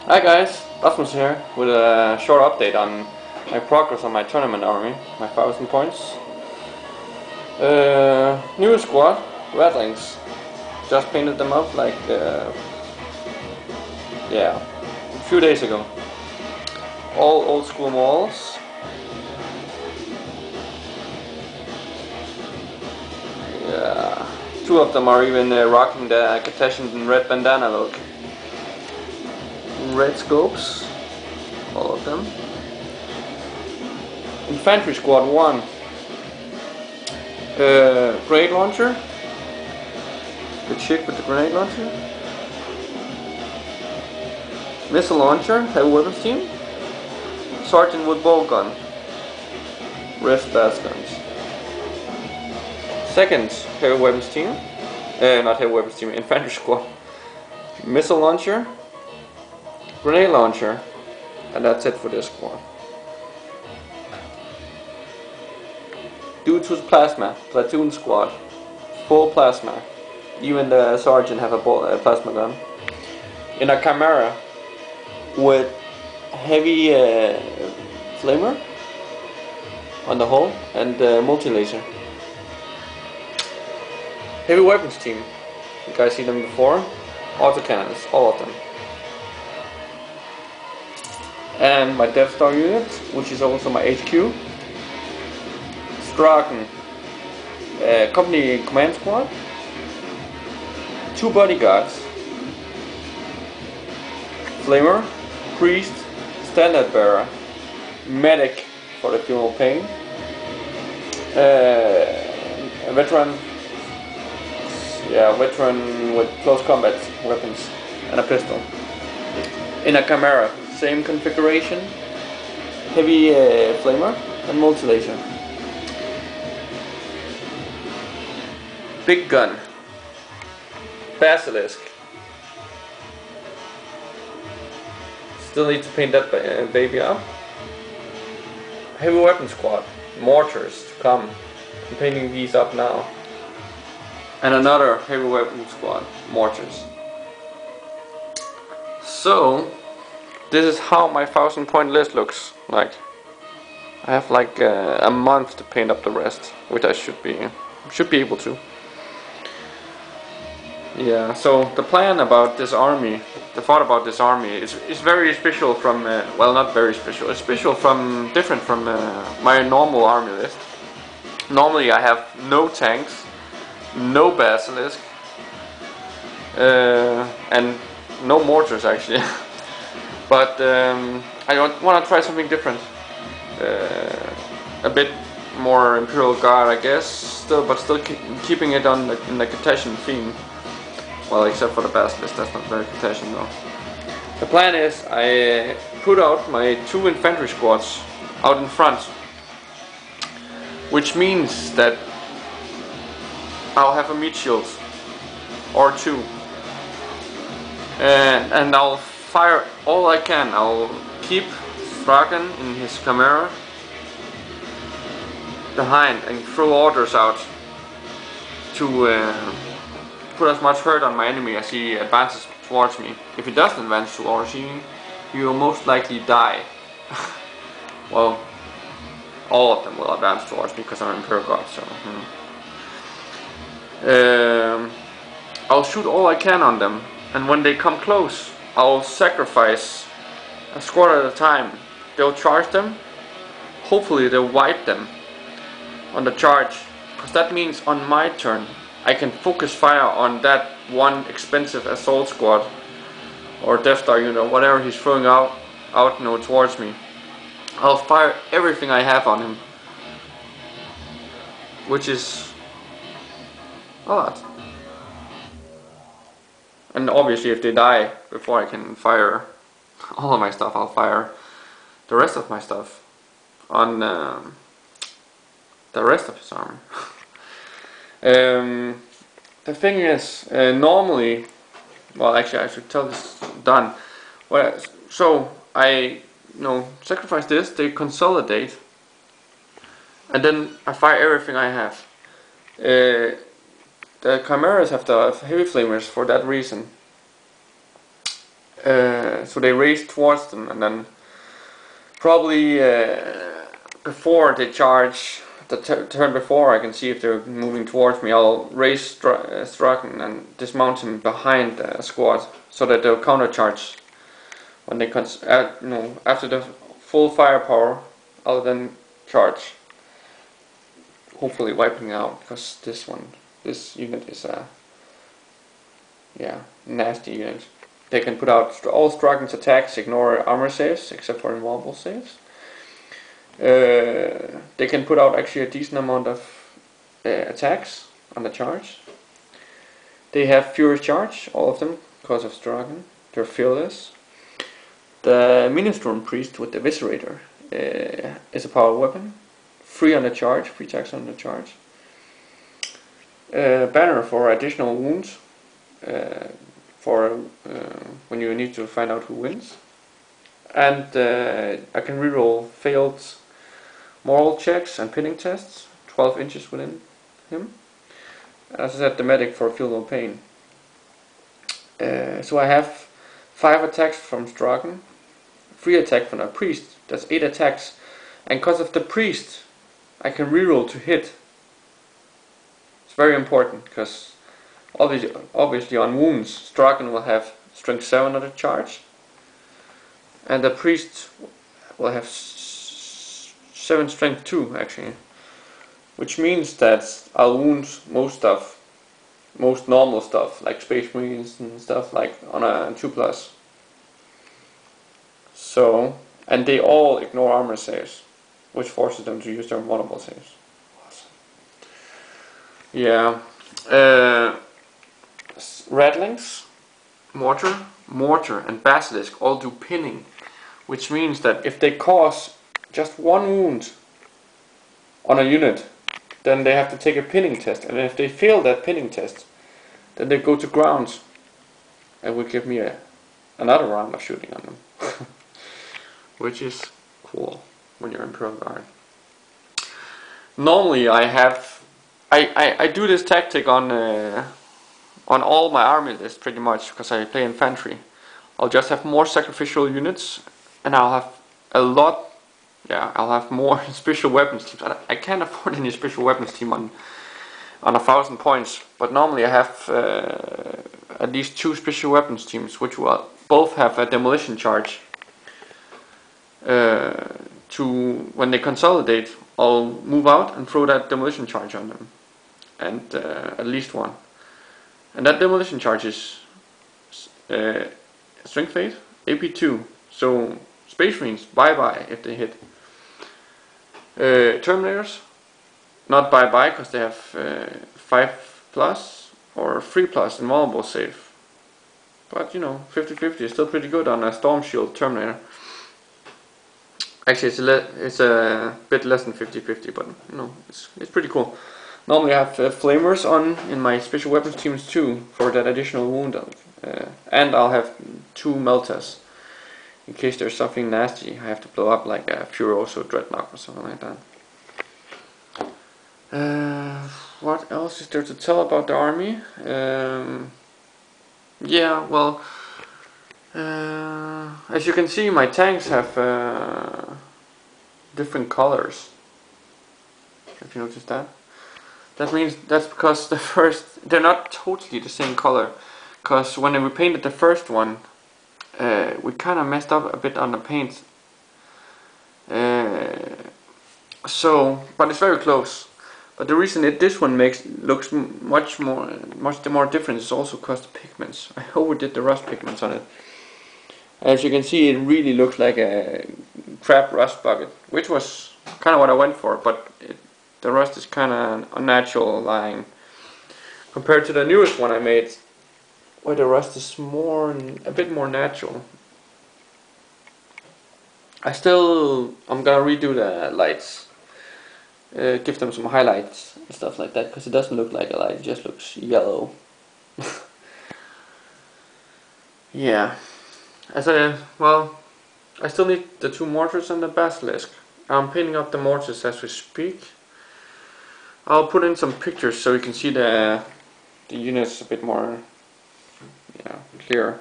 Hi guys, Rasmus here with a short update on my progress on my tournament army, my 1000 points. New squad, Redlings. Just painted them up like, a few days ago. All old school models. Yeah, two of them are even rocking the Catachan red bandana look. Red scopes, all of them. Infantry squad 1. Grenade launcher. The chick with the grenade launcher. Missile launcher, heavy weapons team. Sergeant with bow gun. Wrist bass guns. Second heavy weapons team. Not heavy weapons team, infantry squad. Missile launcher. Grenade launcher, and that's it for this squad. Due to the plasma, platoon squad, full plasma. Even the sergeant have a plasma gun. In a Chimera with heavy flamer on the hull and multi-laser. Heavy weapons team. You guys see them before? Autocannons, all of them. And my Death Star unit, which is also my HQ. Straken, company command squad. 2 bodyguards. Flamer, priest, standard bearer, medic for the funeral pain. A veteran, veteran with close combat weapons and a pistol. In a Chimera. Same configuration, heavy flamer and multi-laser. Big gun, basilisk. Still need to paint that baby up. Heavy weapon squad, mortars to come. I'm painting these up now. And another heavy weapon squad, mortars. So this is how my 1000 point list looks like. I have like a month to paint up the rest, which I should be able to. Yeah, so the plan about this army, the thought about this army is very special from, well, not very special, it's special from, different from my normal army list. Normally I have no tanks, no basilisk, and no mortars actually. But I want to try something different, a bit more Imperial Guard, I guess. But still keeping it on in the Catachan theme. Well, except for the Basilisk, that's not very Catachan though. The plan is I put out my 2 infantry squads out in front, which means that I'll have a meat shield or 2, and I'll fire all I can. I'll keep Straken in his Chimera behind and throw orders out to put as much hurt on my enemy as he advances towards me. If he doesn't advance towards me, he will most likely die. Well, all of them will advance towards me because I'm Imperial God, so I'll shoot all I can on them, and when they come close I'll sacrifice a squad at a time. They'll charge them. Hopefully they'll wipe them on the charge, because that means on my turn I can focus fire on that one expensive assault squad or Death Star unit, whatever he's throwing out towards me. I'll fire everything I have on him, which is a lot. And obviously if they die before I can fire all of my stuff, I'll fire the rest of my stuff on the rest of his army. The thing is, normally, well actually I should tell this done. Well, so I sacrifice this, they consolidate, and then I fire everything I have. The Chimeras have the heavy flamers for that reason. So they race towards them, and then probably before they charge, the turn before, I can see if they're moving towards me. I'll race Straken and dismount him behind the squad so that they'll countercharge when they after the full firepower. I'll then charge, hopefully wiping out, because this unit is a nasty unit. They can put out all Straken's attacks, ignore armor saves except for invulnerable saves. They can put out actually a decent amount of attacks on the charge. They have Furious Charge, all of them, because of Straken. They're fearless. The Minestorm Priest with the Eviscerator is a power weapon. 3 on the charge, 3 attacks on the charge. Banner for additional wounds, for when you need to find out who wins. And I can reroll failed moral checks and pinning tests, 12 inches within him. As I said, the medic for feel no pain. So I have 5 attacks from Straken, 3 attack from a priest, that's 8 attacks. And because of the priest, I can reroll to hit. It's very important, because obviously on wounds, Straken will have strength 7 on the charge, and the priest will have 7 strength 2 actually, which means that I'll wound most normal stuff like Space Marines and stuff like on a 2+. So, and they all ignore armor saves, which forces them to use their vulnerable saves. Awesome. Yeah. Rattlings, mortar and basilisk all do pinning, which means that if they cause just 1 wound on a unit, then they have to take a pinning test, and if they fail that pinning test, then they go to ground and will give me another round of shooting on them. Which is cool when you're in Imperial Guard. Normally I do this tactic on all my army lists pretty much, because I play infantry. I'll just have more sacrificial units, and I'll have I'll have more special weapons teams. I can't afford any special weapons team on 1,000 points, but normally I have at least 2 special weapons teams, which will both have a demolition charge. When they consolidate, I'll move out and throw that demolition charge on them, and at least 1. And that demolition charge is strength 8, AP 2. So Space Marines, bye if they hit. Terminators, not bye because they have 5+ or 3+ invulnerable save. But 50-50 is still pretty good on a Storm Shield Terminator. Actually, it's a bit less than 50-50, but it's pretty cool. Normally I have flamers on in my special weapons teams too, for that additional wound, and I'll have 2 meltas in case there's something nasty I have to blow up, like a Furioso Dreadnought or something like that. What else is there to tell about the army? Yeah, well, as you can see, my tanks have different colors. Have you noticed that? That's because they're not totally the same color. Because when we painted the first one, we kind of messed up a bit on the paint. But it's very close. But the reason this one looks much more different is also because the pigments. I overdid the rust pigments on it. As you can see, it really looks like a crap rust bucket, which was kind of what I went for, but the rust is kind of unnatural lying compared to the newest one I made, where the rust is a bit more natural. I'm gonna redo the lights, give them some highlights and stuff like that, because it doesn't look like a light, it just looks yellow. Yeah. I still need the 2 mortars and the basilisk. I'm painting up the mortars as we speak. I'll put in some pictures so you can see the units a bit more clear.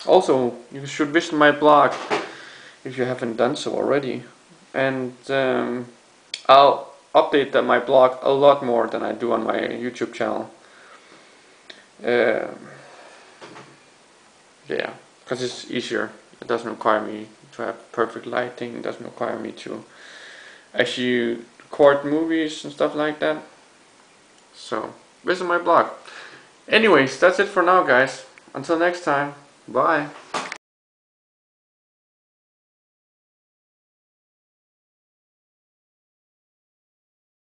Also, you should visit my blog if you haven't done so already, and I'll update my blog a lot more than I do on my YouTube channel. Yeah, because it's easier. It doesn't require me to have perfect lighting. It doesn't require me to actually record movies and stuff like that. So visit my blog. Anyways, that's it for now, guys. Until next time, bye.